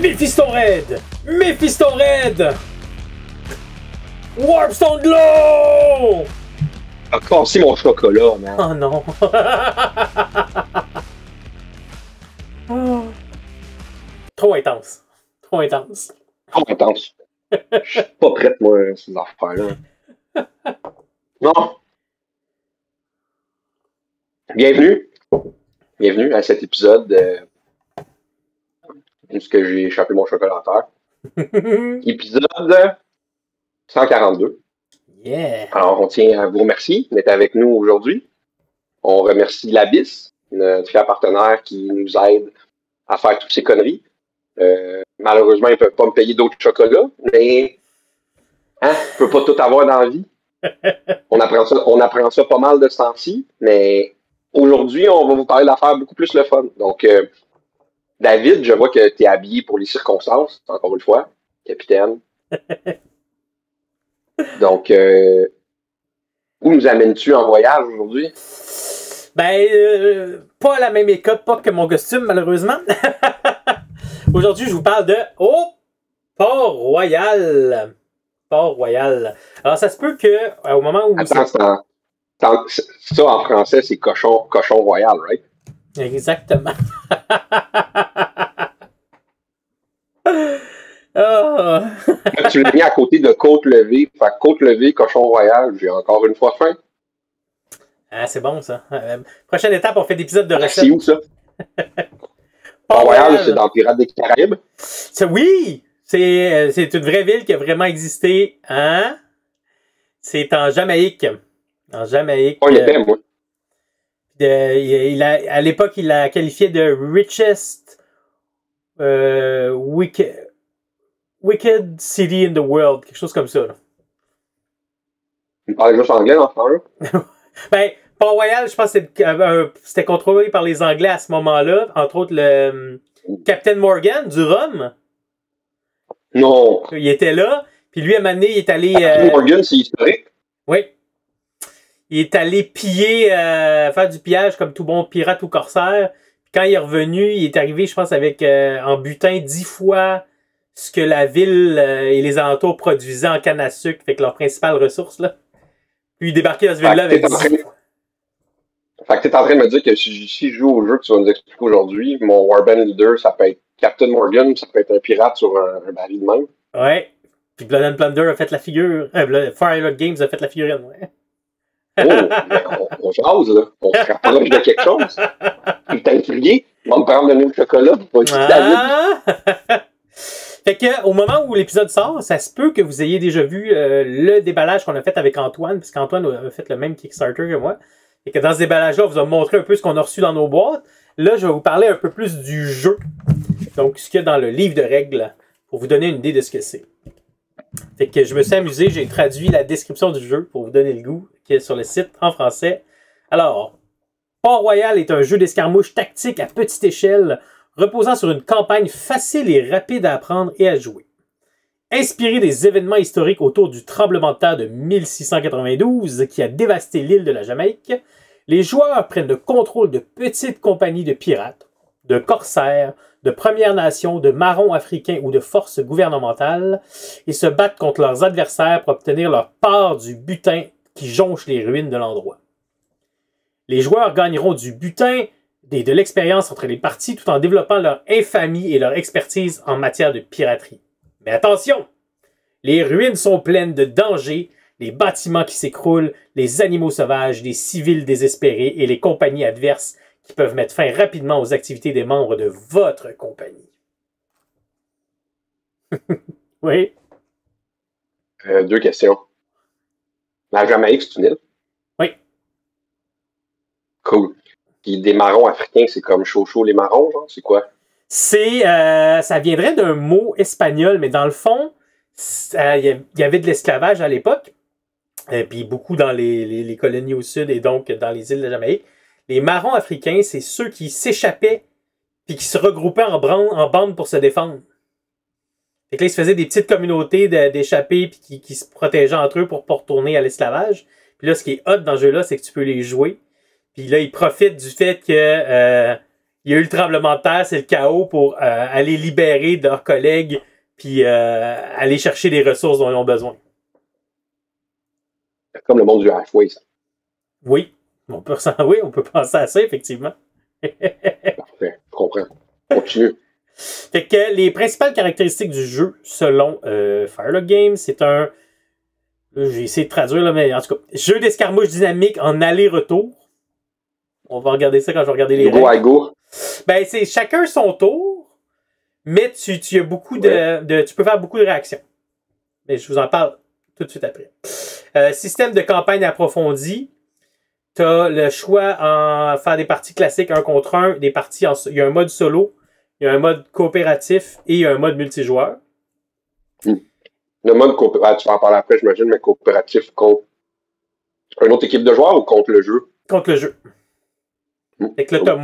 Mephisto Red! Mephisto Red! Warpstone Glow! A cassé mon chocolat, man. Oh non! Trop intense. Trop intense. Trop intense. Je suis pas prête, moi, ces affaires-là. Non. Bienvenue. Bienvenue à cet épisode où j'ai échappé mon chocolat à terre. Épisode 142. Yeah! Alors, on tient à vous remercier d'être avec nous aujourd'hui. On remercie l'Abyss, notre fier partenaire qui nous aide à faire toutes ces conneries. Malheureusement, ils ne peuvent pas me payer d'autres chocolats, mais hein, je ne peux pas tout avoir dans la vie. On apprend ça pas mal de ce temps-ci, mais aujourd'hui, on va vous parler d'affaires beaucoup plus le fun. Donc, David, je vois que tu es habillé pour les circonstances, encore une fois, capitaine. Donc, où nous amènes-tu en voyage aujourd'hui? Ben, pas à la même écope, pas que mon costume, malheureusement. Aujourd'hui, je vous parle de Port-Royal. Port-Royal. Alors, ça se peut que, au moment où... Attends, ça en français, c'est cochon royal, right? Exactement. Oh. Tu l'as mis à côté de côte levée. Fait côte levée, cochon royal, j'ai encore une fois faim. Ah, c'est bon, ça. Prochaine étape, on fait des épisodes de recettes. C'est où, ça? Port-Royal, c'est dans Pirates des Caraïbes? Oui! C'est une vraie ville qui a vraiment existé. Hein? C'est en Jamaïque. En Jamaïque. On était, moi. À l'époque, il l'a qualifié de richest wicked city in the world. Quelque chose comme ça. Là. Il parlait juste anglais dans ce temps-là? Ben, Port-Royal, je pense que c'était contrôlé par les Anglais à ce moment-là. Entre autres, le Captain Morgan du rhum. Non. Il était là. Puis lui, à un moment donné, il est allé... Captain Morgan, c'est historique? Oui. Il est allé piller, faire du pillage comme tout bon pirate ou corsaire. Puis quand il est revenu, il est arrivé, je pense, avec en butin 10 fois ce que la ville et les alentours produisaient en canne à sucre. Fait que leur principale ressource, là. Puis il débarquait dans cette ville-là avec 10 fois. Fait que t'es en train de me dire que si je joue au jeu que tu vas nous expliquer aujourd'hui, mon Warband Leader, ça peut être Captain Morgan, ça peut être un pirate sur un baril de même. Ouais. Puis Blood and Plunder a fait la figure. Firelock Games a fait la figurine, ouais. Oh, on jase, là. On se rapproche de quelque chose. Tu t'es intrigué. On va me prendre le chocolat pour pas David. Fait que, au moment où l'épisode sort, ça se peut que vous ayez déjà vu le déballage qu'on a fait avec Antoine, puisqu'Antoine a fait le même Kickstarter que moi. Et que dans ce déballage-là, on vous a montré un peu ce qu'on a reçu dans nos boîtes. Là, je vais vous parler un peu plus du jeu. Donc, ce qu'il y a dans le livre de règles, pour vous donner une idée de ce que c'est. Fait que je me suis amusé, j'ai traduit la description du jeu pour vous donner le goût, qui est sur le site en français. Alors, Port-Royal est un jeu d'escarmouche tactique à petite échelle, reposant sur une campagne facile et rapide à apprendre et à jouer. Inspiré des événements historiques autour du tremblement de terre de 1692 qui a dévasté l'île de la Jamaïque, les joueurs prennent le contrôle de petites compagnies de pirates, de corsaires, de Premières Nations, de marrons africains ou de forces gouvernementales et se battent contre leurs adversaires pour obtenir leur part du butin qui jonche les ruines de l'endroit. Les joueurs gagneront du butin et de l'expérience entre les parties tout en développant leur infamie et leur expertise en matière de piraterie. Mais attention! Les ruines sont pleines de dangers, les bâtiments qui s'écroulent, les animaux sauvages, les civils désespérés et les compagnies adverses qui peuvent mettre fin rapidement aux activités des membres de votre compagnie. Oui? 2 questions. La Jamaïque, c'est une île? Oui. Cool. Puis des marrons africains, c'est comme chaud les marrons, genre? C'est quoi? Ça viendrait d'un mot espagnol, mais dans le fond, il y avait de l'esclavage à l'époque, puis beaucoup dans les colonies au sud et donc dans les îles de Jamaïque. Les marrons africains, c'est ceux qui s'échappaient puis qui se regroupaient en bandes pour se défendre. Fait que là, ils se faisaient des petites communautés d'échappés puis qui se protégeaient entre eux pour pas retourner à l'esclavage. Puis là, ce qui est hot dans ce jeu-là, c'est que tu peux les jouer. Puis là, ils profitent du fait que il y a eu le tremblement de terre, c'est le chaos pour aller libérer leurs collègues puis aller chercher les ressources dont ils ont besoin. C'est comme le monde du halfway, ça. Oui, on peut penser à ça, effectivement. Parfait, je comprends. Continue. Fait que les principales caractéristiques du jeu, selon Firelock Games, c'est un... J'ai essayé de traduire, là, mais en tout cas, jeu d'escarmouche dynamique en aller-retour. On va regarder ça quand je vais regarder les Go à règles. go. Ben, c'est chacun son tour, mais tu as beaucoup tu peux faire beaucoup de réactions. Mais je vous en parle tout de suite après. Système de campagne approfondi. Tu as le choix en faire des parties classiques 1 contre 1, des parties il y a un mode solo, il y a un mode coopératif et il y a un mode multijoueur. Le mode coopératif, tu vas en parler après, j'imagine, mais coopératif contre une autre équipe de joueurs ou contre le jeu? Contre le jeu. Fait que là,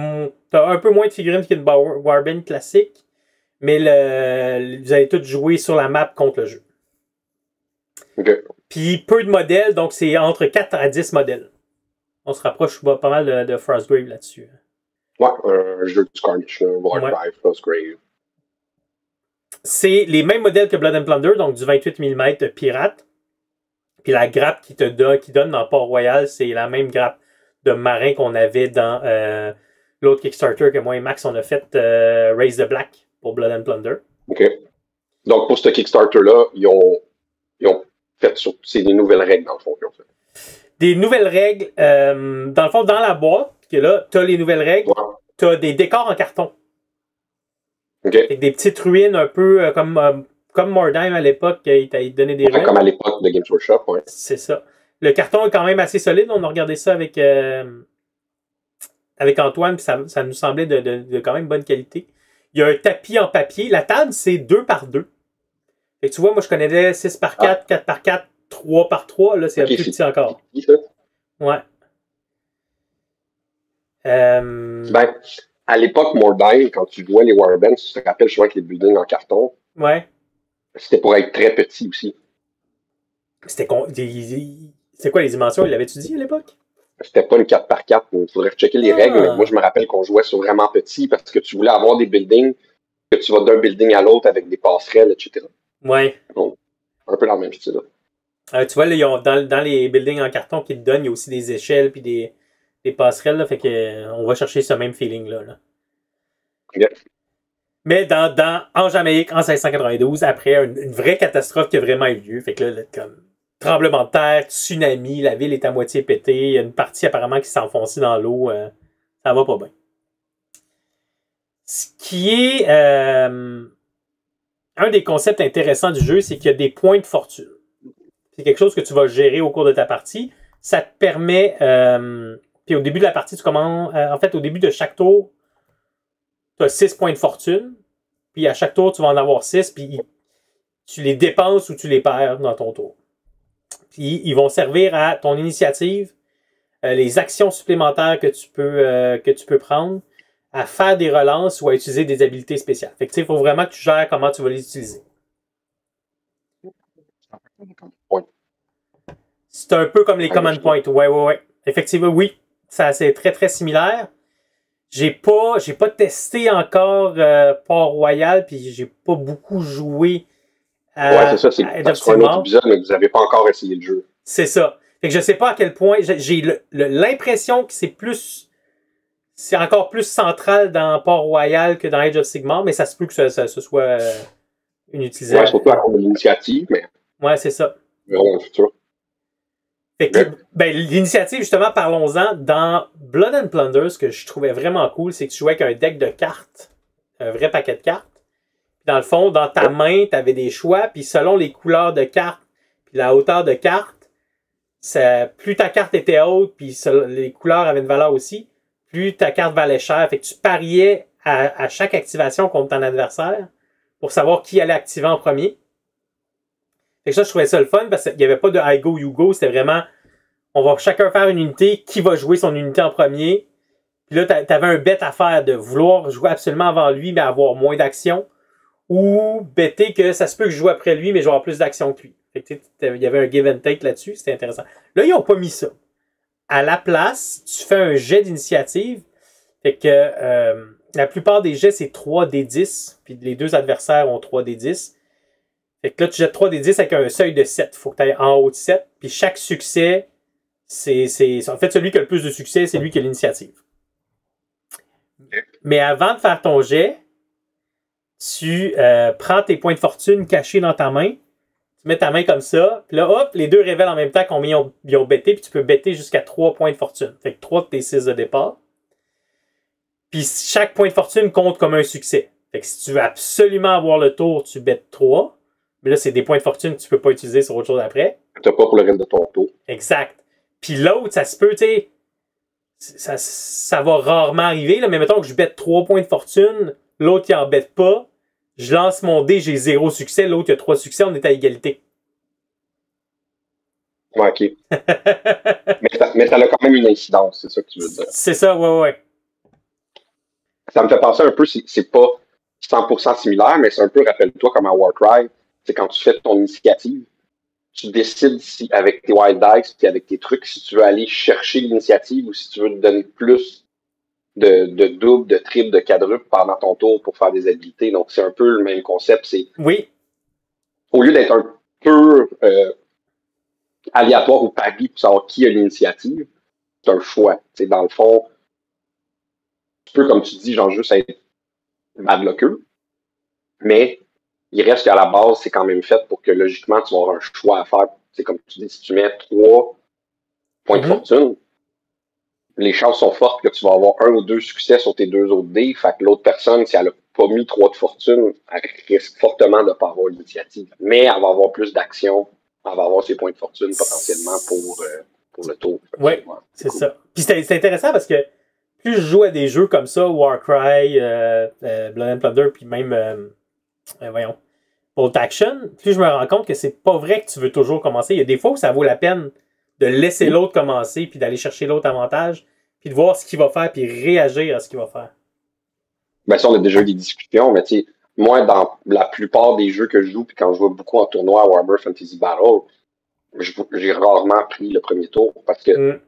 t'as un peu moins de figurines qu'une Warband classique, mais vous allez tous jouer sur la map contre le jeu. OK. Puis peu de modèles, donc c'est entre 4 à 10 modèles. On se rapproche pas mal de Frostgrave là-dessus. Ouais, un jeu du Carnage, Warcry, Frostgrave. C'est les mêmes modèles que Blood and Plunder, donc du 28 mm pirate. Puis la grappe qui donne dans Port-Royal, c'est la même grappe de marin qu'on avait dans l'autre Kickstarter que moi et Max on a fait, Raise the Black pour Blood and Plunder. OK. Donc pour ce Kickstarter-là, ils ont fait c'est des nouvelles règles dans le fond qu'ils ont fait. Des nouvelles règles, dans le fond, dans la boîte, que là, tu as les nouvelles règles, tu as des décors en carton. Okay. Avec des petites ruines un peu comme Mordheim à l'époque, il t'a donné des ruines. Comme à l'époque de Games Workshop, ouais. C'est ça. Le carton est quand même assez solide. On a regardé ça avec Antoine, puis ça nous semblait de quand même bonne qualité. Il y a un tapis en papier. La table, c'est 2 par 2. Fait que tu vois, moi, je connaissais 6 par 4, 4 par 4, 3 par 3. Là, c'est un peu plus petit encore. Ouais. Ben, à l'époque, Mordheim, quand tu jouais les Warbands, tu te rappelles, je crois, avec les buildings en carton. Ouais. C'était pour être très petit aussi. C'est quoi les dimensions? Il l'avait-tu dit à l'époque? C'était pas une 4x4. Il faudrait checker les règles. Mais moi, je me rappelle qu'on jouait sur vraiment petit parce que tu voulais avoir des buildings, que tu vas d'un building à l'autre avec des passerelles, etc. Ouais. Donc, un peu dans le même style. Tu vois, là, dans les buildings en carton qu'ils te donnent, il y a aussi des échelles puis des passerelles. Là, fait que on va chercher ce même feeling-là. Là. Yeah. Mais en Jamaïque, en 1692, après une vraie catastrophe qui a vraiment eu lieu, fait que là, comme tremblement de terre, tsunami, la ville est à moitié pétée, il y a une partie apparemment qui s'est enfoncée dans l'eau, ça va pas bien. Ce qui est un des concepts intéressants du jeu, c'est qu'il y a des points de fortune. C'est quelque chose que tu vas gérer au cours de ta partie. Ça te permet, puis au début de la partie, tu commences, en fait, au début de chaque tour, tu as 6 points de fortune, puis à chaque tour, tu vas en avoir 6, puis tu les dépenses ou tu les perds dans ton tour. Puis ils vont servir à ton initiative, les actions supplémentaires que tu peux prendre, à faire des relances ou à utiliser des habilités spéciales. Fait que tu sais, il faut vraiment que tu gères comment tu vas les utiliser. C'est un peu comme les command points. Ouais. Effectivement, oui. C'est très, très similaire. J'ai pas testé encore Port-Royal, puis j'ai pas beaucoup joué ouais, c'est ça. C'est un autre épisode, mais vous n'avez pas encore essayé le jeu. C'est ça. Fait que je sais pas à quel point... J'ai l'impression que c'est encore plus central dans Port-Royal que dans Age of Sigmar, mais ça se peut que ce soit une utilisation. Ouais, surtout à cause de l'initiative, mais... Ouais, c'est ça. Mais dans le futur. Fait que, l'initiative, justement, parlons-en. Dans Blood and Plunder, ce que je trouvais vraiment cool, c'est que tu jouais avec un deck de cartes, un vrai paquet de cartes. Puis dans le fond, dans ta main, tu avais des choix, puis selon les couleurs de cartes, puis la hauteur de carte, plus ta carte était haute, puis les couleurs avaient une valeur aussi, plus ta carte valait cher. Fait que tu pariais à chaque activation contre ton adversaire pour savoir qui allait activer en premier. Fait que ça, je trouvais ça le fun parce qu'il n'y avait pas de I go, you go. C'était vraiment, on va chacun faire une unité, qui va jouer son unité en premier. Puis là, t'avais un bet à faire de vouloir jouer absolument avant lui, mais avoir moins d'actions. Ou better que ça se peut que je joue après lui, mais je vais avoir plus d'actions que lui. Fait que il y avait un give and take là-dessus. C'était intéressant. Là, ils n'ont pas mis ça. À la place, tu fais un jet d'initiative. Fait que La plupart des jets, c'est 3d10. Puis les deux adversaires ont 3d10. Fait que là, tu jettes 3d10 avec un seuil de 7. Il faut que tu ailles en haut de 7. Puis chaque succès, c'est en fait, celui qui a le plus de succès, c'est lui qui a l'initiative. Mais avant de faire ton jet, tu prends tes points de fortune cachés dans ta main. Tu mets ta main comme ça. Puis là, hop, les deux révèlent en même temps combien ils ont bêté. Puis tu peux bêter jusqu'à 3 points de fortune. Fait que 3 de tes 6 de départ. Puis chaque point de fortune compte comme un succès. Fait que si tu veux absolument avoir le tour, tu bêtes 3. Mais là, c'est des points de fortune que tu peux pas utiliser sur autre chose après. Tu n'as pas pour le reste de ton tour. Exact. Puis l'autre, ça se peut, tu sais, ça va rarement arriver, là, mais mettons que je bête 3 points de fortune, l'autre, il en bête pas, je lance mon dé, j'ai 0 succès, l'autre, il a 3 succès, on est à égalité. Ouais, OK. mais ça a quand même une incidence, c'est ça que tu veux dire. C'est ça, ouais. Ça me fait penser un peu, c'est pas 100% similaire, mais c'est un peu, rappelle-toi, comme à Warcry, c'est quand tu fais ton initiative, tu décides si, avec tes Wild Dice et avec tes trucs, si tu veux aller chercher l'initiative ou si tu veux te donner plus de double, de triple, de quadruple pendant ton tour pour faire des habilités. Donc, c'est un peu le même concept. C'est, oui. Au lieu d'être un peu aléatoire ou pari pour savoir qui a l'initiative, c'est un choix. C'est dans le fond, tu peux, comme tu dis, genre juste être madloqueux, mais il reste qu'à la base, c'est quand même fait pour que logiquement, tu vas avoir un choix à faire. C'est comme tu dis, si tu mets 3 points de fortune, les chances sont fortes que tu vas avoir 1 ou 2 succès sur tes 2 autres dés. Fait que l'autre personne, si elle n'a pas mis 3 de fortune, elle risque fortement de ne pas avoir l'initiative. Mais elle va avoir plus d'action. Elle va avoir ses points de fortune potentiellement pour le tour. Oui, c'est cool. Ça. Puis c'est intéressant parce que plus je joue à des jeux comme ça, Warcry, Blood and Plunder, puis même, Bolt Action, plus je me rends compte que c'est pas vrai que tu veux toujours commencer. Il y a des fois où ça vaut la peine de laisser l'autre commencer, puis d'aller chercher l'autre avantage, puis de voir ce qu'il va faire, puis réagir à ce qu'il va faire. Ben ça, on a déjà eu des discussions, mais tu sais, moi, dans la plupart des jeux que je joue, puis quand je vois beaucoup en tournoi à Warhammer Fantasy Battle, j'ai rarement pris le premier tour, parce que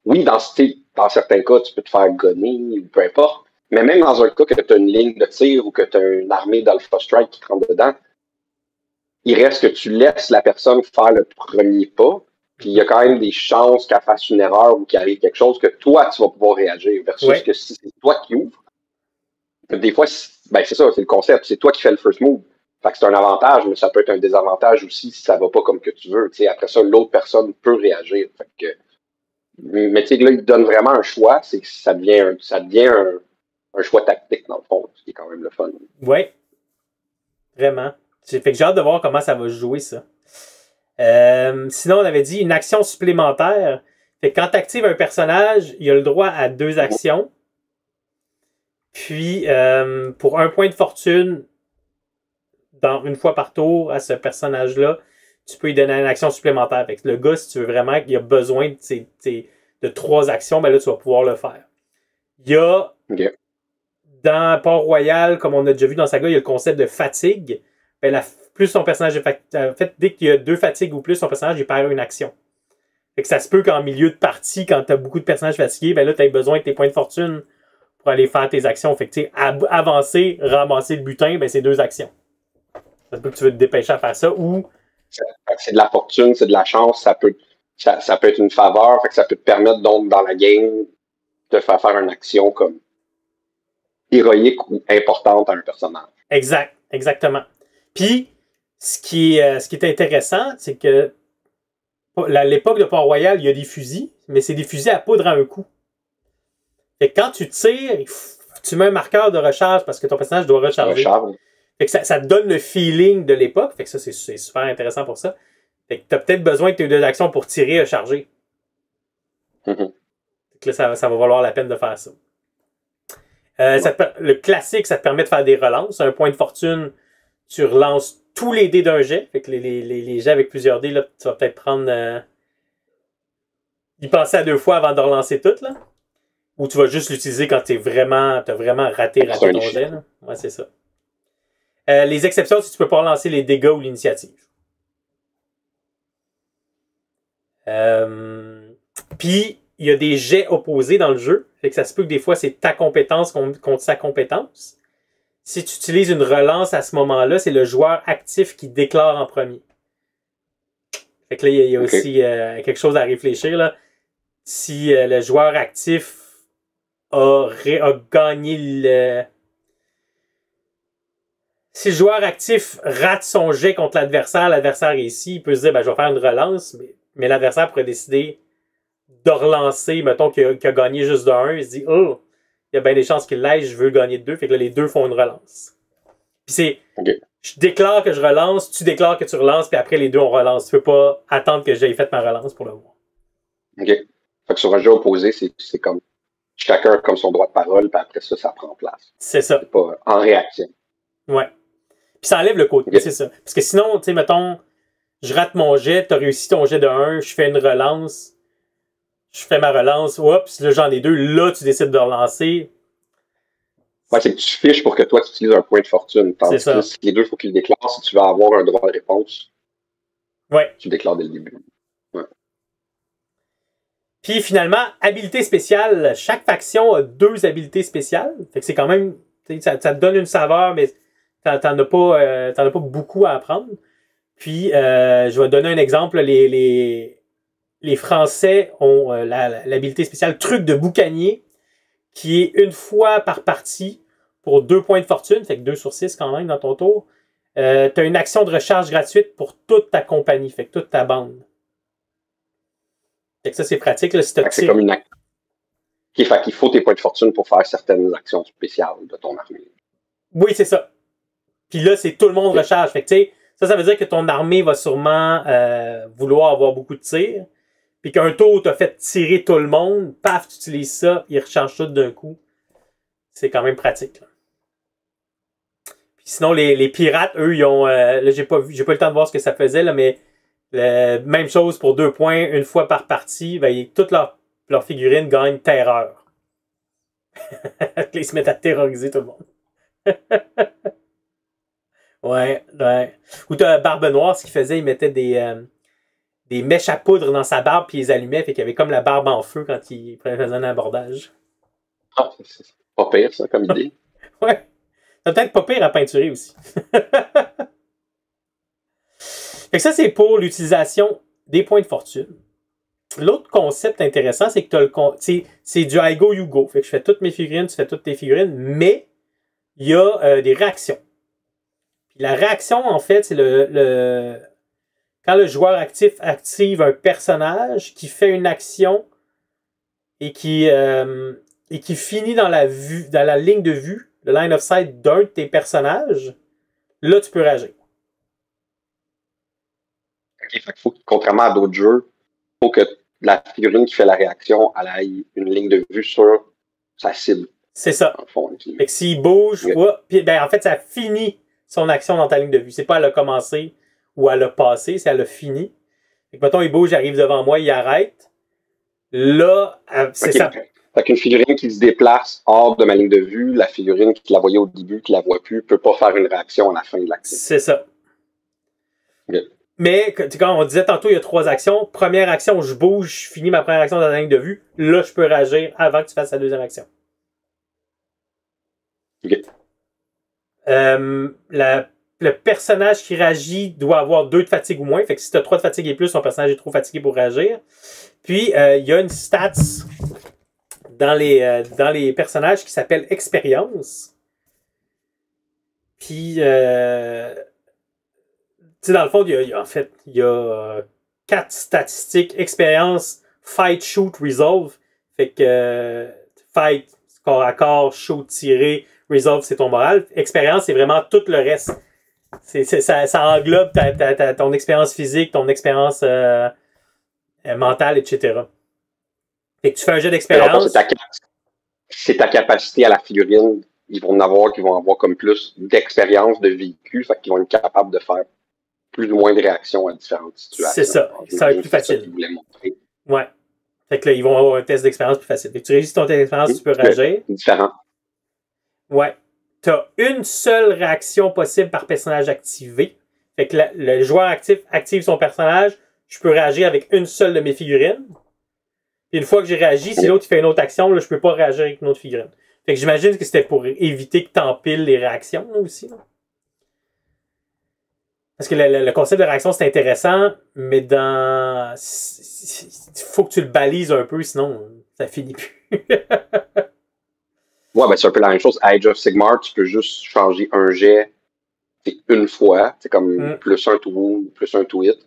oui, dans certains cas, tu peux te faire gonner, ou peu importe, mais même dans un cas que tu as une ligne de tir ou que tu as une armée d'Alpha Strike qui rentre dedans, il reste que tu laisses la personne faire le premier pas, puis il y a quand même des chances qu'elle fasse une erreur ou qu'il arrive quelque chose que toi, tu vas pouvoir réagir, versus que si c'est toi qui ouvres, des fois, ben c'est ça, c'est le concept, c'est toi qui fais le first move. Fait que c'est un avantage, mais ça peut être un désavantage aussi si ça va pas comme que tu veux. T'sais, après ça, l'autre personne peut réagir. Fait que, mais tu sais, là, il te donne vraiment un choix, c'est que ça devient un choix tactique, dans le fond, ce qui est quand même le fun. Oui. Vraiment. Fait que j'ai hâte de voir comment ça va jouer, ça. Sinon, on avait dit une action supplémentaire. Fait que quand tu actives un personnage, il a le droit à 2 actions. Puis, pour 1 point de fortune, une fois par tour à ce personnage-là, tu peux lui donner une action supplémentaire. Fait que le gars, si tu veux vraiment qu'il a besoin de 3 actions, ben là, tu vas pouvoir le faire. Il y a, dans Port-Royal, comme on a déjà vu dans Saga, il y a le concept de fatigue. Ben, plus son personnage est en fait, dès qu'il y a 2 fatigues ou plus, son personnage, il perd une action. Fait que ça se peut qu'en milieu de partie, quand tu as beaucoup de personnages fatigués, ben là, tu as besoin de tes points de fortune pour aller faire tes actions. Fait que, tu sais, avancer, ramasser le butin, ben c'est 2 actions. Ça se peut que tu veux te dépêcher à faire ça ou... C'est de la fortune, c'est de la chance, ça peut être une faveur, fait que ça peut te permettre donc dans la game de faire une action comme héroïque ou importante à un personnage. Exactement. Puis, ce qui est intéressant, c'est que à l'époque de Port-Royal, il y a des fusils, mais c'est des fusils à poudre à un coup. Fait que quand tu tires, tu mets un marqueur de recharge parce que ton personnage doit recharger. Fait que ça te donne le feeling de l'époque. Fait que ça, c'est super intéressant pour ça. Fait que t'as peut-être besoin de tes 2 actions pour tirer et recharger. Fait que là, ça va valoir la peine de faire ça. Le classique, ça te permet de faire des relances. Un point de fortune, tu relances tous les dés d'un jet. Fait que les jets avec plusieurs dés, là, tu vas peut-être prendre... y penser à 2 fois avant de relancer toutes, là. Ou tu vas juste l'utiliser quand t'as vraiment raté ton jet. Là. Ouais, c'est ça. Les exceptions, c'est que tu peux pas relancer les dégâts ou l'initiative. Puis, il y a des jets opposés dans le jeu. Fait que ça se peut que des fois, c'est ta compétence contre sa compétence. Si tu utilises une relance à ce moment-là, c'est le joueur actif qui déclare en premier. Fait que là, il y a aussi quelque chose à réfléchir, là. Si le joueur actif a gagné le... Si le joueur actif rate son jet contre l'adversaire réussit, il peut se dire, ben, je vais faire une relance, mais l'adversaire pourrait décider de relancer, mettons qu'il a gagné juste de 1, il se dit, oh, il y a bien des chances qu'il l'aille, je veux gagner de 2, fait que là, les deux font une relance. Puis c'est, je déclare que je relance, tu déclares que tu relances, puis après les deux on relance. Tu peux pas attendre que j'aie fait ma relance pour le voir. OK. Fait que sur un jeu opposé, c'est comme chacun comme son droit de parole, puis après ça prend place. C'est ça. C'est pas en réaction. Ouais. Puis ça enlève le côté, c'est ça. Parce que sinon, tu sais, mettons, je rate mon jet, t'as réussi ton jet de 1, je fais une relance, je fais ma relance, oups, là j'en ai deux, là tu décides de relancer. Ouais, c'est que tu fiches pour que toi tu utilises un point de fortune. Tandis que si les deux, il faut qu'ils le déclarent. Si tu veux avoir un droit de réponse, tu déclares dès le début. Ouais. Puis finalement, habilité spéciale. Chaque faction a 2 habilités spéciales. Fait que c'est quand même, ça te donne une saveur, mais t'en as pas beaucoup à apprendre. Puis je vais te donner un exemple. Les Français ont l'habilité spéciale truc de boucanier, qui est une fois par partie pour 2 points de fortune, fait que 2 sur 6 quand même dans ton tour. Tu as une action de recharge gratuite pour toute ta compagnie, fait que toute ta bande. Fait que ça, c'est pratique. Là, si c'est comme une action. Okay, fait qu'il faut tes points de fortune pour faire certaines actions spéciales de ton armée. Oui, c'est ça. Puis là, c'est tout le monde recharge. Fait que tu sais, ça veut dire que ton armée va sûrement vouloir avoir beaucoup de tirs. Puis qu'un tour, t'as fait tirer tout le monde, paf, tu utilises ça, il recharge tout d'un coup. C'est quand même pratique. Là. Puis sinon, les pirates, eux, ils ont... là, j'ai pas eu le temps de voir ce que ça faisait, là, mais même chose pour 2 points, une fois par partie, ben, toutes leurs figurines gagnent terreur. Ils se mettent à terroriser tout le monde. Ouais. Ou t'as Barbe Noire, ce qu'il faisait, il mettait des mèches à poudre dans sa barbe puis il les allumait, fait qu'il y avait comme la barbe en feu quand il faisait un abordage. Ah, c'est pas pire ça comme idée. Ouais. C'est peut-être pas pire à peinturer aussi. Fait que ça, c'est pour l'utilisation des points de fortune. L'autre concept intéressant, c'est que c'est du I go, you go. Fait que je fais toutes mes figurines, tu fais toutes tes figurines, mais il y a des réactions. Puis la réaction, en fait, c'est quand le joueur actif active un personnage qui fait une action et qui finit dans la ligne de vue, le line of sight d'un de tes personnages, là, tu peux réagir. OK, fait qu'il faut, contrairement à d'autres jeux, il faut que la figurine qui fait la réaction, elle ait une ligne de vue sur sa cible. C'est ça. Fait que s'il bouge, puis ben, en fait, ça finit son action dans ta ligne de vue. C'est pas elle a commencé ou elle a passé, c'est elle a fini. Fait que mettons, il bouge, il arrive devant moi, il arrête. Là, c'est ça. Fait qu'une figurine qui se déplace hors de ma ligne de vue, la figurine qui la voyait au début, qui la voit plus, peut pas faire une réaction à la fin de l'action. C'est ça. Okay. Mais, quand on disait tantôt, il y a 3 actions. Première action, je bouge, je finis ma première action dans la ligne de vue. Là, je peux réagir avant que tu fasses la deuxième action. OK. Le personnage qui réagit doit avoir 2 de fatigue ou moins. Fait que si tu as 3 de fatigue et plus, ton personnage est trop fatigué pour réagir. Puis, il y a une stats dans les personnages qui s'appelle expérience. Puis, tu sais, dans le fond, il y a 4 statistiques. Expérience, fight, shoot, resolve. Fait que fight, corps à corps, shoot, tirer, resolve, c'est ton moral. Expérience, c'est vraiment tout le reste. Ça englobe ton expérience physique, ton expérience mentale, etc. Fait que tu fais un jeu d'expérience. C'est ta capacité à la figurine. Ils vont en avoir qui vont avoir comme plus d'expérience de vécu, fait qu'ils vont être capables de faire plus ou moins de réactions à différentes situations. C'est ça. Ça va être plus facile. Ouais. Fait que là, ils vont avoir un test d'expérience plus facile. Fait que tu réussis ton test d'expérience, tu peux réagir. Différent. Ouais. Tu as une seule réaction possible par personnage activé. Fait que le joueur actif active son personnage. Je peux réagir avec une seule de mes figurines. Puis une fois que j'ai réagi, si l'autre fait une autre action, là, je peux pas réagir avec une autre figurine. Fait que j'imagine que c'était pour éviter que t'empiles les réactions là, aussi. Là. Parce que le concept de réaction, c'est intéressant, mais il faut que tu le balises un peu, sinon ça finit plus. Ouais, ben c'est un peu la même chose. À Age of Sigmar, tu peux juste changer un jet une fois. C'est comme plus un to wound, plus un to hit.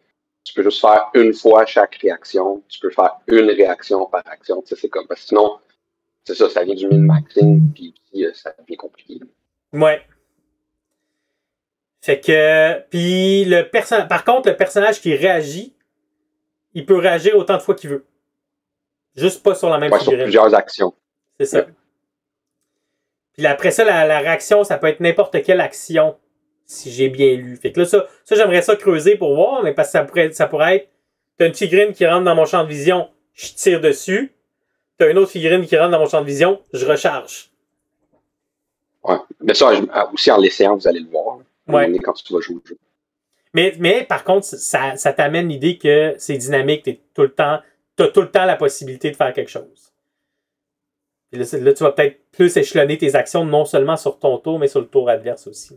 Tu peux juste faire une fois chaque réaction. Tu peux faire une réaction par action. C'est comme, parce que sinon, c'est ça, ça vient du min-maxing, puis ça devient compliqué. Ouais. Fait que, puis par contre, le personnage qui réagit, il peut réagir autant de fois qu'il veut. Juste pas sur la même figurine. Sur plusieurs actions. C'est ça. Ouais. Puis après ça, la réaction, ça peut être n'importe quelle action, si j'ai bien lu. Fait que là, ça j'aimerais ça creuser pour voir, mais parce que ça pourrait être, t'as une figurine qui rentre dans mon champ de vision, je tire dessus. T'as une autre figurine qui rentre dans mon champ de vision, je recharge. Ouais. Mais ça, aussi en l'essayant, vous allez le voir. Ouais. Quand tu vas jouer au jeu. Mais par contre, ça t'amène l'idée que c'est dynamique, t'as tout le temps la possibilité de faire quelque chose. Puis là, tu vas peut-être plus échelonner tes actions, non seulement sur ton tour, mais sur le tour adverse aussi.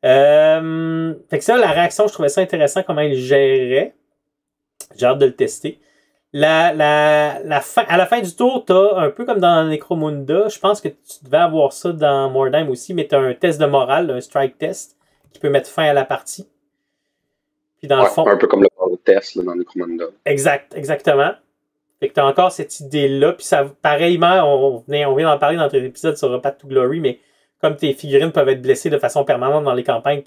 Fait que ça, la réaction, je trouvais ça intéressant comment il gérait. J'ai hâte de le tester. À la fin du tour, t'as un peu comme dans Necromunda, je pense que tu devais avoir ça dans Mordheim aussi, mais t'as un test de morale, un strike test, qui peut mettre fin à la partie. Puis dans le fond, un peu comme le power test là, dans Necromunda. Exactement. Fait que t'as encore cette idée-là, puis ça, pareillement, on vient d'en parler dans tes épisodes sur Path to Glory, mais comme tes figurines peuvent être blessées de façon permanente dans les campagnes,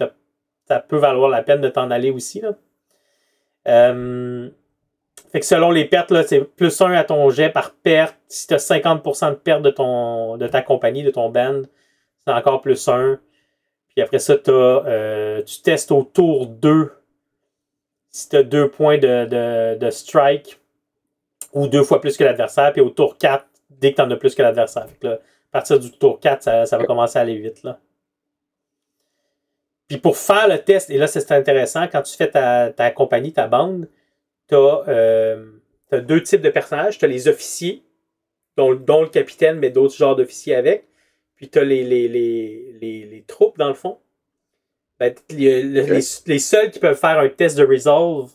ça peut valoir la peine de t'en aller aussi, là. Fait que selon les pertes, là, c'est plus 1 à ton jet par perte. Si tu as 50% de perte de ta compagnie, de ton band, c'est encore plus 1. Puis après ça, tu testes au tour 2 si tu as 2 points de strike ou 2 fois plus que l'adversaire. Puis au tour 4, dès que tu en as plus que l'adversaire. Fait que là, à partir du tour 4, ça va commencer à aller vite. Là. Puis pour faire le test, et là c'est intéressant, quand tu fais ta compagnie, ta bande, t'as 2 types de personnages. T'as les officiers, dont le capitaine, mais d'autres genres d'officiers avec. Puis t'as les troupes, dans le fond. Ben, les seuls qui peuvent faire un test de resolve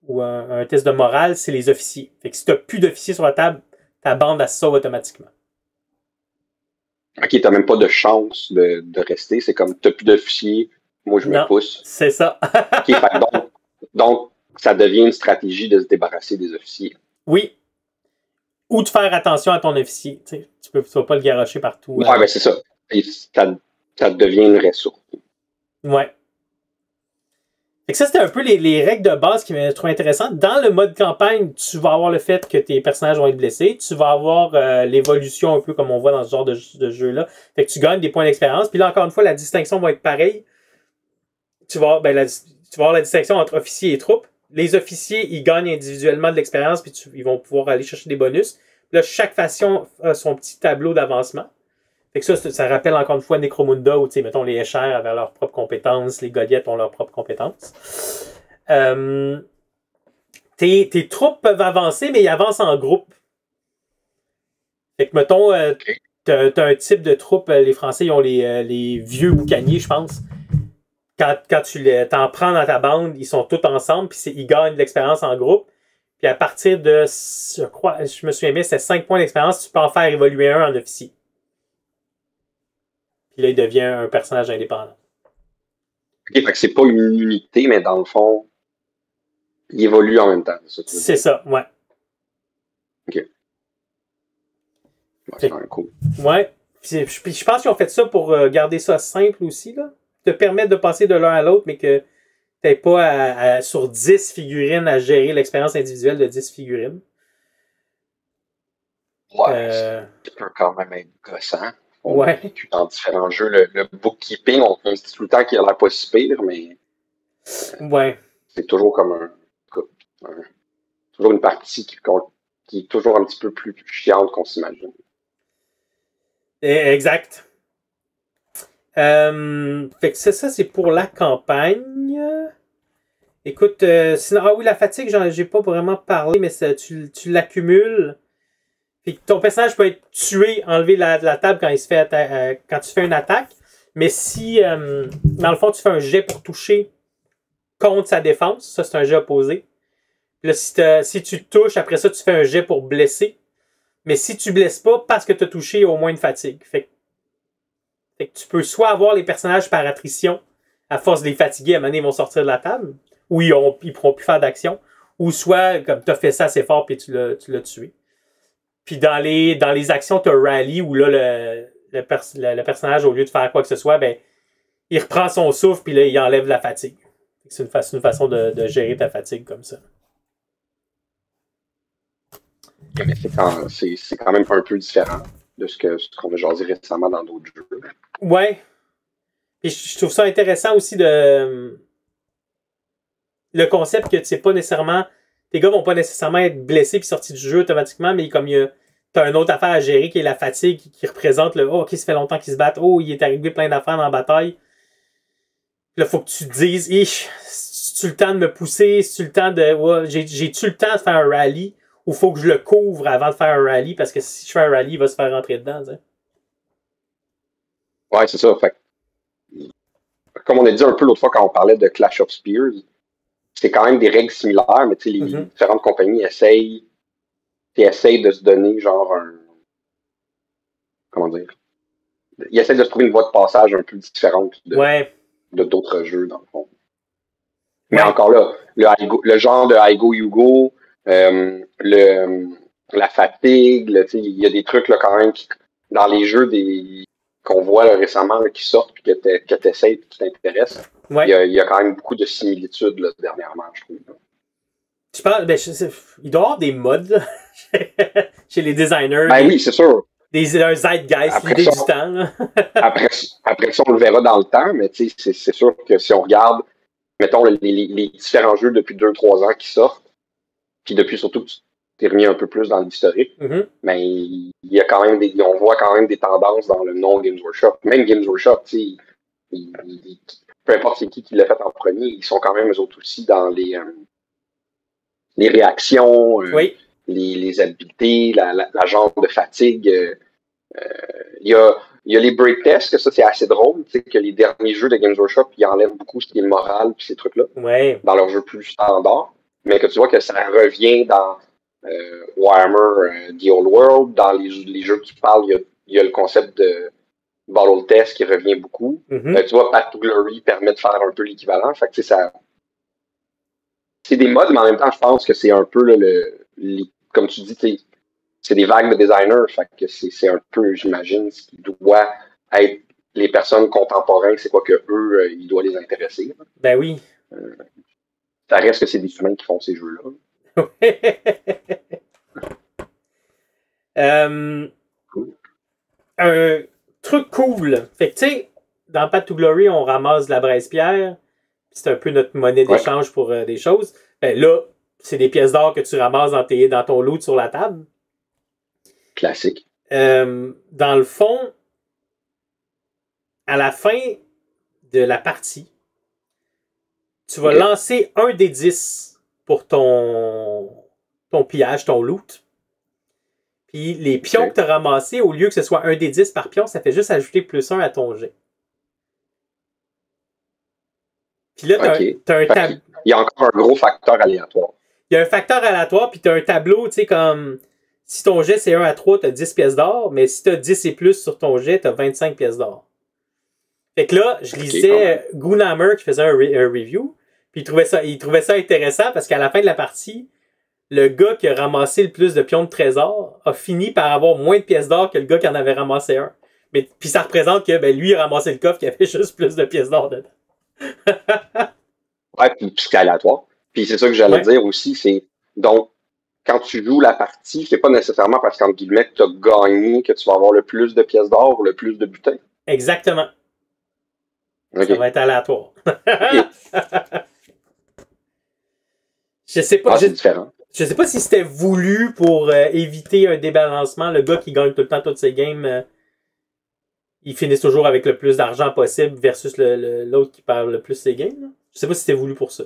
ou un test de morale, c'est les officiers. Fait que si t'as plus d'officiers sur la table, ta bande, elle se sauve automatiquement. Ok, t'as même pas de chance de rester. C'est comme, t'as plus d'officiers, moi je me pousse. C'est ça. Ok, donc, ça devient une stratégie de se débarrasser des officiers. Oui. Ou de faire attention à ton officier. Tu vas pas le garrocher partout. Ouais, ben c'est ça. Et ça devient une ressource. Ouais. Fait que ça, c'était un peu les règles de base qui me trouvé intéressantes. Dans le mode campagne, tu vas avoir le fait que tes personnages vont être blessés. Tu vas avoir l'évolution un peu comme on voit dans ce genre de jeu-là. Fait que tu gagnes des points d'expérience. Puis là, encore une fois, la distinction va être pareille. Tu vas avoir la distinction entre officiers et troupes. Les officiers, ils gagnent individuellement de l'expérience, puis ils vont pouvoir aller chercher des bonus. Là, chaque faction a son petit tableau d'avancement. Fait que ça rappelle encore une fois Necromunda, où, mettons, les échères avaient leurs propres compétences, les Goliaths ont leurs propres compétences. Tes troupes peuvent avancer, mais ils avancent en groupe. Fait que, mettons, t'as un type de troupe, les Français, ils ont les vieux boucaniers, je pense. Quand tu t'en prends dans ta bande, ils sont tous ensemble, puis ils gagnent de l'expérience en groupe. Puis à partir de, je me souviens bien, c'était 5 points d'expérience, tu peux en faire évoluer un en officier. Puis là, il devient un personnage indépendant. Ok, fait que c'est pas une unité, mais dans le fond, il évolue en même temps. C'est ça, ouais. Ok. Ouais, c'est quand même cool. Ouais. Puis je pense qu'ils ont fait ça pour garder ça simple aussi, là. Te permettre de passer de l'un à l'autre, mais que t'aies pas sur 10 figurines à gérer l'expérience individuelle de 10 figurines. Ouais, ça peut quand même être gossant. Ouais. Dans différents jeux, le bookkeeping, on se dit tout le temps qu'il a l'air pas si pire, mais ouais. C'est toujours comme toujours une partie qui est toujours un petit peu plus chiante qu'on s'imagine. Exact. Fait que ça c'est pour la campagne. Écoute, sinon, ah oui, la fatigue, j'ai pas vraiment parlé, mais tu l'accumules. Puis ton personnage peut être tué, enlevé de la table quand il se fait quand tu fais une attaque. Mais si, dans le fond, tu fais un jet pour toucher contre sa défense, ça c'est un jet opposé. Là, si tu touches, après ça, tu fais un jet pour blesser. Mais si tu blesses pas, parce que tu as touché, il y a au moins une fatigue. Fait que tu peux soit avoir les personnages par attrition, à force de les fatiguer, à un moment donné, ils vont sortir de la table, ou ils pourront plus faire d'action, ou soit, comme tu as fait ça assez fort, puis tu l'as tué. Puis dans les actions, tu as Rally, où là, le personnage, au lieu de faire quoi que ce soit, ben, il reprend son souffle, puis là, il enlève la fatigue. C'est une façon de gérer ta fatigue comme ça. Mais c'est quand même un peu différent de ce qu'on a jasé récemment dans d'autres jeux. Ouais. Et je trouve ça intéressant aussi le concept que tu sais pas nécessairement. Tes gars vont pas nécessairement être blessés puis sortis du jeu automatiquement, mais comme t'as une autre affaire à gérer qui est la fatigue qui représente le oh, ok, ça fait longtemps qu'ils se battent, oh, il est arrivé plein d'affaires dans la bataille. Là, faut que tu te dises, c'est-tu le temps de me pousser, c'est-tu le temps de. Ouais, j'ai-tu le temps de faire un rallye ou faut que je le couvre avant de faire un rallye parce que si je fais un rallye, il va se faire rentrer dedans, t'sais. Ouais, c'est ça. Fait, comme on a dit un peu l'autre fois quand on parlait de Clash of Spears, c'est quand même des règles similaires, mais tu sais, les différentes compagnies essayent de se donner genre un. Comment dire? Ils essayent de se trouver une voie de passage un peu différente de d'autres jeux, dans le fond. Mais encore là, le genre de Aigo Yugo, la fatigue, il y a des trucs là, quand même dans les jeux qu'on voit là, récemment là, qui sortent et que tu essaies et qui t'intéressent. Il y a quand même beaucoup de similitudes là, dernièrement, je trouve. Tu parles, il doit y avoir des modes chez les designers. Ben oui, c'est sûr. Un zeitgeist, l'idée du temps. Là. après ça, on le verra dans le temps, mais c'est sûr que si on regarde, mettons, les différents jeux depuis 2-3 ans qui sortent, puis depuis surtout que tu t'es remis un peu plus dans l'historique, mais il y a quand même on voit quand même des tendances dans le non-Games Workshop. Même Games Workshop, peu importe c'est qui l'a fait en premier, ils sont quand même eux autres aussi dans les réactions, les habiletés, la genre de fatigue. Il y a les break tests, que ça c'est assez drôle, tu sais, que les derniers jeux de Games Workshop, ils enlèvent beaucoup ce qui est moral puis ces trucs-là dans leurs jeux plus standards, mais que tu vois que ça revient dans Warhammer The Old World, dans les jeux que tu parles, il y a le concept de Battle Test qui revient beaucoup. Tu vois, Path to Glory permet de faire un peu l'équivalent. Fait que ça. C'est des modes, mais en même temps, je pense que c'est un peu là, comme tu dis, c'est des vagues de designers. Fait que c'est un peu, j'imagine, ce qui doit être les personnes contemporaines, c'est quoi que eux, il doit les intéresser. Ben oui. Ça reste que c'est des humains qui font ces jeux-là. Cool. Un truc cool. Fait que tu sais, dans Path to Glory, on ramasse de la braise-pierre. C'est un peu notre monnaie d'échange pour des choses. Ben là, c'est des pièces d'or que tu ramasses dans ton loot sur la table. Classique. Dans le fond, à la fin de la partie, tu vas lancer un des 10 pour ton pillage, ton loot. Puis les pions que tu as ramassés, au lieu que ce soit un des 10 par pion, ça fait juste ajouter +1 à ton jet. Puis là, t'as un tableau. Il y a encore un gros facteur aléatoire. Il y a un facteur aléatoire, puis tu as un tableau, tu sais, comme si ton jet c'est 1 à 3, tu as 10 pièces d'or, mais si tu as 10 et plus sur ton jet, tu as 25 pièces d'or. Fait que là, je lisais Goonhammer qui faisait un review, puis il trouvait ça intéressant parce qu'à la fin de la partie, le gars qui a ramassé le plus de pions de trésor a fini par avoir moins de pièces d'or que le gars qui en avait ramassé un. Mais puis ça représente que lui il a ramassé le coffre qui avait juste plus de pièces d'or dedans. Ouais, puis c'est aléatoire. Puis c'est ça que j'allais dire aussi, c'est donc quand tu joues la partie, c'est pas nécessairement parce qu'entre guillemets tu as gagné que tu vas avoir le plus de pièces d'or ou le plus de butin. Exactement. Ça va être aléatoire. Je sais pas. C'est différent. Je sais pas si c'était voulu pour éviter un débalancement. Le gars qui gagne tout le temps toutes ses games, il finit toujours avec le plus d'argent possible versus l'autre qui perd le plus ses games. Là. Je sais pas si c'était voulu pour ça.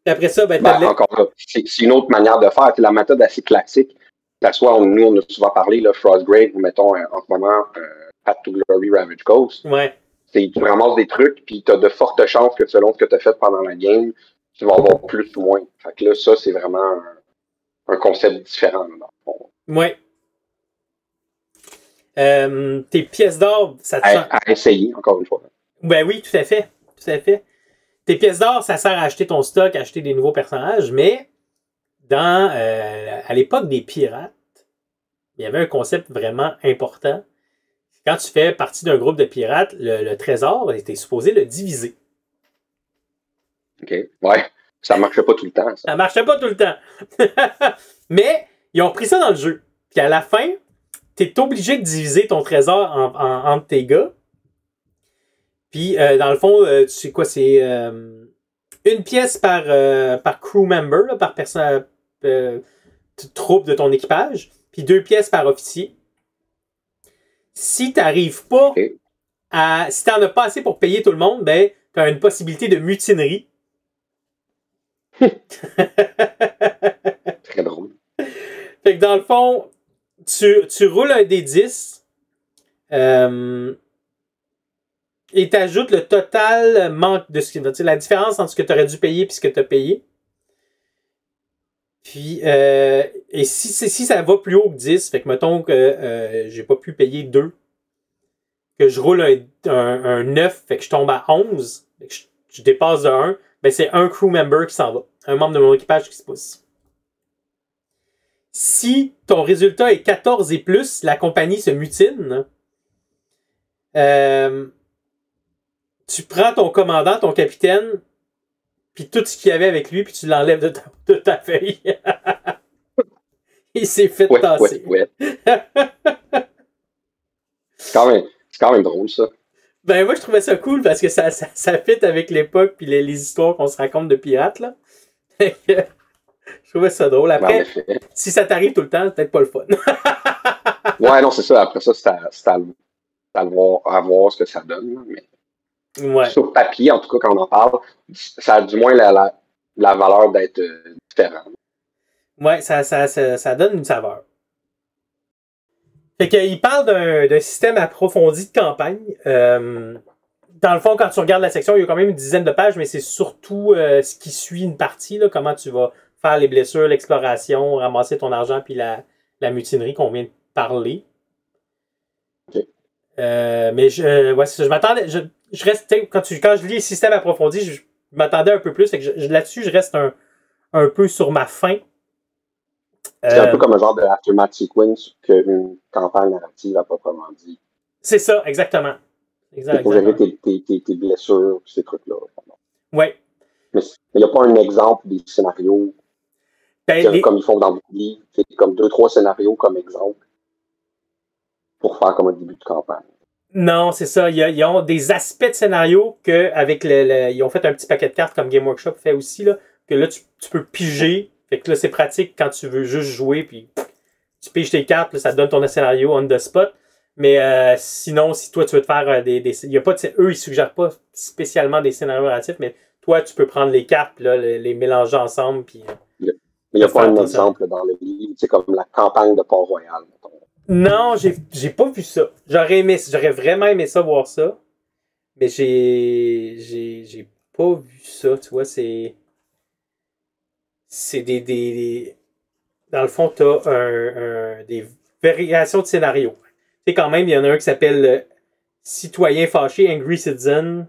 Après ça, ben, Ben, encore là, c'est une autre manière de faire. C'est la méthode assez classique. Que soit, nous, on a souvent parlé, là, Frostgrave, ou mettons, en ce moment, Path to Glory, Ravage Coast. Ouais. Tu ramasses des trucs, puis tu as de fortes chances que selon ce que tu as fait pendant la game, tu vas avoir plus ou moins. Fait que là, ça, c'est vraiment un concept différent. Ouais. Tes pièces d'or, ça te sert... À essayer, encore une fois. Ben oui, tout à fait. Tout à fait. Tes pièces d'or, ça sert à acheter ton stock, à acheter des nouveaux personnages, mais à l'époque des pirates, il y avait un concept vraiment important. Quand tu fais partie d'un groupe de pirates, le trésor était supposé le diviser. OK. Ouais. Ça marchait pas tout le temps. Ça marchait pas tout le temps. Mais ils ont pris ça dans le jeu. Puis à la fin, tu es obligé de diviser ton trésor entre tes gars. Puis dans le fond, tu sais quoi, c'est une pièce par crew member, là, par personne, troupe de ton équipage. Puis 2 pièces par officier. Si tu n'arrives pas à... Si tu n'en as pas assez pour payer tout le monde, ben, tu as une possibilité de mutinerie. Très drôle. Fait que dans le fond, tu roules un des 10 et tu ajoutes le total manque de ce que... La différence entre ce que tu aurais dû payer et ce que tu as payé. Puis, et si ça va plus haut que 10, fait que mettons que j'ai pas pu payer 2, que je roule un 9, fait que je tombe à 11, fait que je dépasse de 1, ben c'est un crew member qui s'en va. Un membre de mon équipage qui se pousse. Si ton résultat est 14 et plus, la compagnie se mutine. Tu prends ton commandant, ton capitaine, puis tout ce qu'il y avait avec lui, puis tu l'enlèves de ta feuille. Il s'est fait tasser. Ouais. C'est quand même drôle, ça. Ben, moi, je trouvais ça cool parce que ça fit avec l'époque puis les histoires qu'on se raconte de pirates, là. Je trouvais ça drôle. Après, si ça t'arrive tout le temps, c'est peut-être pas le fun. Ouais, non, c'est ça. Après ça, c'est à voir ce que ça donne. Mais ouais. Sur papier, en tout cas, quand on en parle, ça a du moins la valeur d'être différent. Ouais, ça donne une saveur. Fait qu'il parle d'un système approfondi de campagne. Dans le fond, quand tu regardes la section, il y a quand même une dizaine de pages, mais c'est surtout ce qui suit une partie, là, comment tu vas faire les blessures, l'exploration, ramasser ton argent, puis la mutinerie qu'on vient de parler. Okay. Mais je m'attendais, je reste, quand je lis le système approfondi, je m'attendais un peu plus. Fait que là-dessus, je reste un peu sur ma faim. C'est un peu comme un genre de aftermath sequence qu'une campagne narrative à proprement dit. C'est ça, exactement. Il faut gérer tes blessures et ces trucs-là. Oui. Mais il n'y a pas un exemple des scénarios comme ils font dans beaucoup de livres. C'est comme 2-3 scénarios comme exemple pour faire comme un début de campagne. Non, c'est ça. Ils ont des aspects de scénario qu'avec ils ont fait un petit paquet de cartes comme Game Workshop fait aussi, là, que là, tu peux piger. Fait que là, c'est pratique quand tu veux juste jouer, puis tu piges tes cartes, là, ça te donne ton scénario on the spot. Mais sinon, si toi, tu veux te faire il y a pas eux, ils suggèrent pas spécialement des scénarios narratifs, mais toi, tu peux prendre les cartes, là, les mélanger ensemble. Puis, mais il n'y a pas un exemple dans le livre, c'est comme la campagne de Port-Royal. Non, j'ai pas vu ça. J'aurais vraiment aimé ça, voir ça. Mais j'ai pas vu ça, tu vois, c'est dans le fond, t'as des variations de scénario. Tu sais, quand même, il y en a un qui s'appelle Citoyen fâché, Angry Citizen,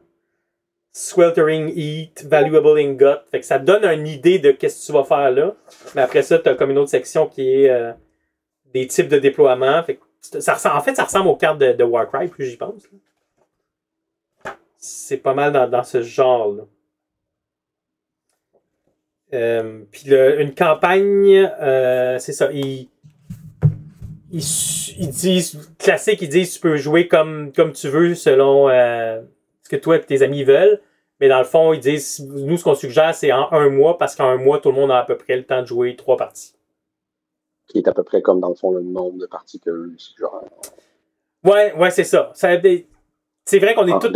Sweltering Heat, Valuable Ingot. Fait que ça te donne une idée de qu'est-ce que tu vas faire là. Mais après ça, t'as comme une autre section qui est des types de déploiement. Fait que ça ressemble aux cartes de Warcry, plus j'y pense. C'est pas mal dans ce genre-là. Puis une campagne, c'est ça. Ils disent, classique, ils disent tu peux jouer comme tu veux selon ce que toi et tes amis veulent. Mais dans le fond, ils disent, nous, ce qu'on suggère, c'est en 1 mois, parce qu'en 1 mois, tout le monde a à peu près le temps de jouer 3 parties. Qui est à peu près comme, dans le fond, le nombre de parties qu'eux suggèrent. Ouais, c'est ça. C'est vrai qu'on est tous...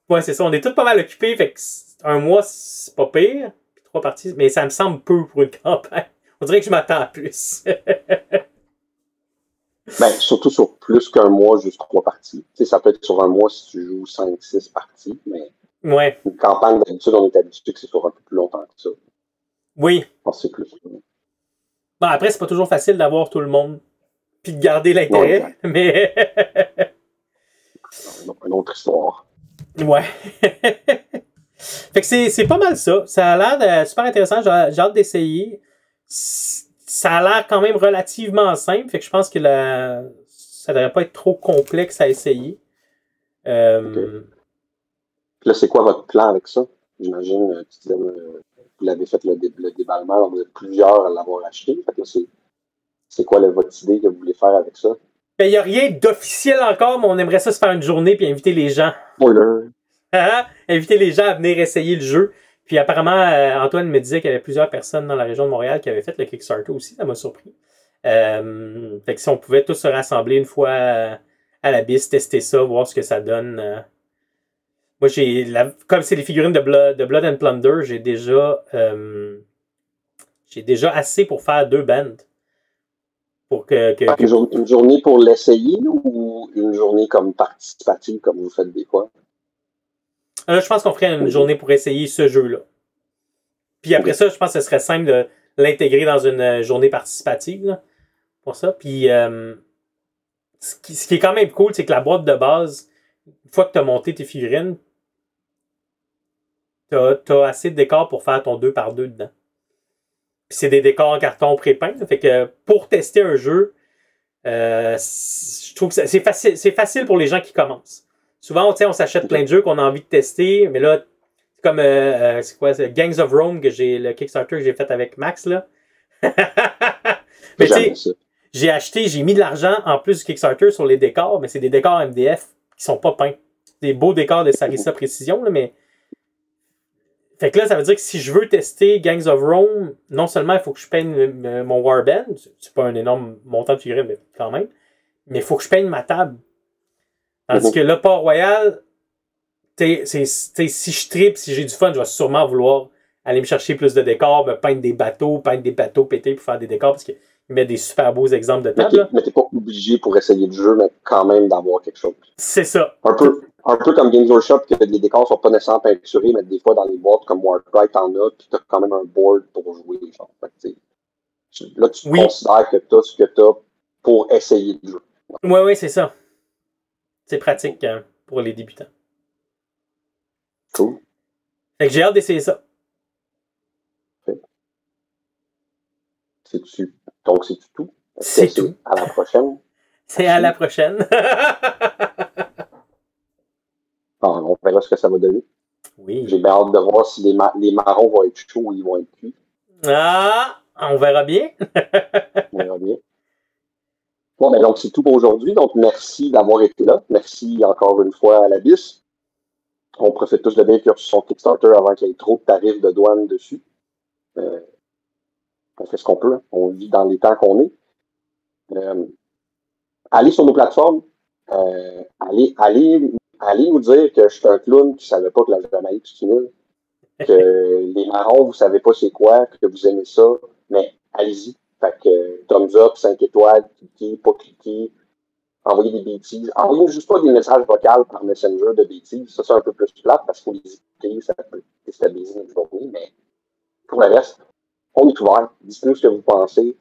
Ouais, c'est ça. On est tous pas mal occupés, fait que 1 mois, c'est pas pire. Puis 3 parties, mais ça me semble peu pour une campagne. On dirait que je m'attends à plus. Ben, surtout sur plus qu'un mois, juste 3 parties. Tu sais, ça peut être sur un mois si tu joues 5-6 parties, mais Ouais. une campagne, d'habitude, on est habitué que c'est sur un peu plus longtemps que ça. Oui. Je pense que c'est plus. Bon, après, c'est pas toujours facile d'avoir tout le monde puis de garder l'intérêt, Ouais, mais... une autre histoire. Ouais. Fait que c'est pas mal ça. Ça a l'air super intéressant. J'ai hâte d'essayer. Ça a l'air quand même relativement simple. Fait que je pense que ça devrait pas être trop complexe à essayer. Okay. Puis là, c'est quoi votre plan avec ça? J'imagine, tu disais, vous l'avez fait le déballement, vous êtes plusieurs à l'avoir acheté. Fait que c'est quoi votre idée que vous voulez faire avec ça? Ben, il n'y a rien d'officiel encore, mais on aimerait ça se faire une journée puis inviter les gens. Spoiler! Inviter les gens à venir essayer le jeu. Puis apparemment, Antoine me disait qu'il y avait plusieurs personnes dans la région de Montréal qui avaient fait le Kickstarter aussi. Ça m'a surpris. Fait que si on pouvait tous se rassembler une fois à la bise, tester ça, voir ce que ça donne. Moi, comme c'est les figurines de Blood and Plunder, j'ai déjà assez pour faire 2 bands. Pour Une journée pour l'essayer ou une journée comme participative, comme vous faites des fois? Je pense qu'on ferait une journée pour essayer ce jeu-là. Puis après ça, je pense que ce serait simple de l'intégrer dans une journée participative là, pour ça. Puis ce qui est quand même cool, c'est que la boîte de base, une fois que tu as monté tes figurines, t'as assez de décors pour faire ton 2x2 dedans. Puis c'est des décors en carton pré-peint. Fait que pour tester un jeu, je trouve que c'est facile pour les gens qui commencent. Souvent, on s'achète plein de jeux qu'on a envie de tester, mais là, c'est comme c'est quoi, c'est Gangs of Rome le Kickstarter que j'ai fait avec Max là. Mais tu sais, j'ai mis de l'argent en plus du Kickstarter sur les décors, mais c'est des décors MDF qui sont pas peints. Des beaux décors de Sarissa Précision, là, mais fait que là, ça veut dire que si je veux tester Gangs of Rome, non seulement il faut que je peigne mon Warband, c'est pas un énorme montant de figurines, mais quand même, mais il faut que je peigne ma table. Tandis que là, Port-Royal, si je tripe, si j'ai du fun, je vais sûrement vouloir aller me chercher plus de décors, me peindre des bateaux pétés pour faire des décors, parce qu'ils mettent des super beaux exemples de table. Mais t'es pas obligé pour essayer le jeu, mais quand même d'avoir quelque chose. C'est ça. Un peu comme Games Workshop, que les décors sont pas nécessairement peinturés, mais des fois dans les boîtes comme Warcry, t'en as, puis t'as quand même un board pour jouer. Genre. Fait que, là, tu considères que t'as ce que t'as pour essayer le jeu. Oui, c'est ça. C'est pratique pour les débutants. Cool. Fait que j'ai hâte d'essayer ça. Donc, c'est tout. C'est tout. À la prochaine. C'est à la prochaine. On verra ce que ça va donner. Oui. J'ai bien hâte de voir si les marrons vont être chauds ou ils vont être cuits. Ah, on verra bien. On verra bien. Bon, ben donc, c'est tout pour aujourd'hui. Donc, merci d'avoir été là. Merci encore une fois à l'Abyss. On profite tous de bien qu'il y ait son Kickstarter avant qu'il y ait trop de tarifs de douane dessus. On fait ce qu'on peut. Hein. On vit dans les temps qu'on est. Allez sur nos plateformes. Allez nous dire que je suis un clown qui ne savait pas que la Jamaïque c'est nul. Que les marrons, vous ne savez pas c'est quoi, que vous aimez ça. Mais allez-y. Fait que thumbs up, 5 étoiles, cliquez, pas cliquez. Envoyer des bêtises. Envoyez juste pas des messages vocaux par Messenger de bêtises. Ça, c'est un peu plus plate parce qu'il faut les écouter. Ça peut déstabiliser notre journée. Mais pour le reste, on est ouvert. Dites-nous ce que vous pensez.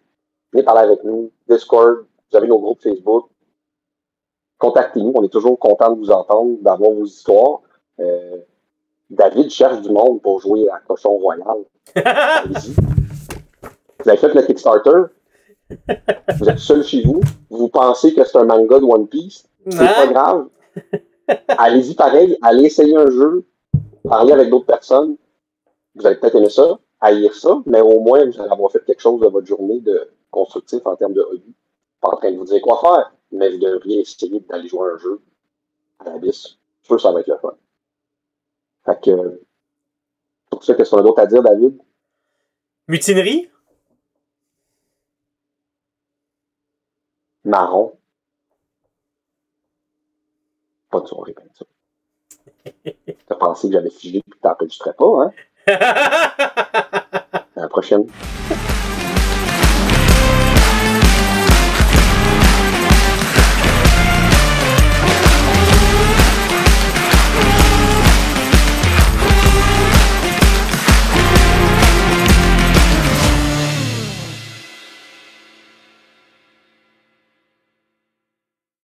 Venez parler avec nous. Discord, vous avez nos groupes Facebook. Contactez-nous. On est toujours content de vous entendre, d'avoir vos histoires. David cherche du monde pour jouer à Cochon Royal. Allez-y. Vous avez fait le Kickstarter. Vous êtes seul chez vous. Vous pensez que c'est un manga de One Piece. C'est pas grave. Allez-y pareil. Allez essayer un jeu. Parlez avec d'autres personnes. Vous allez peut-être aimer ça, haïr ça, mais au moins, vous allez avoir fait quelque chose de votre journée de constructif en termes de hobby. Pas en train de vous dire quoi faire, mais vous devriez essayer d'aller jouer un jeu à l'Abyss. Je suis sûr que ça va être le fun. Fait que, pour ça, qu'est-ce qu'on a d'autre à dire, David? Mutinerie? Marron. Pas de soirée comme ça. T'as pensé que j'avais figé et que t'enregistrais pas, hein? prochaine.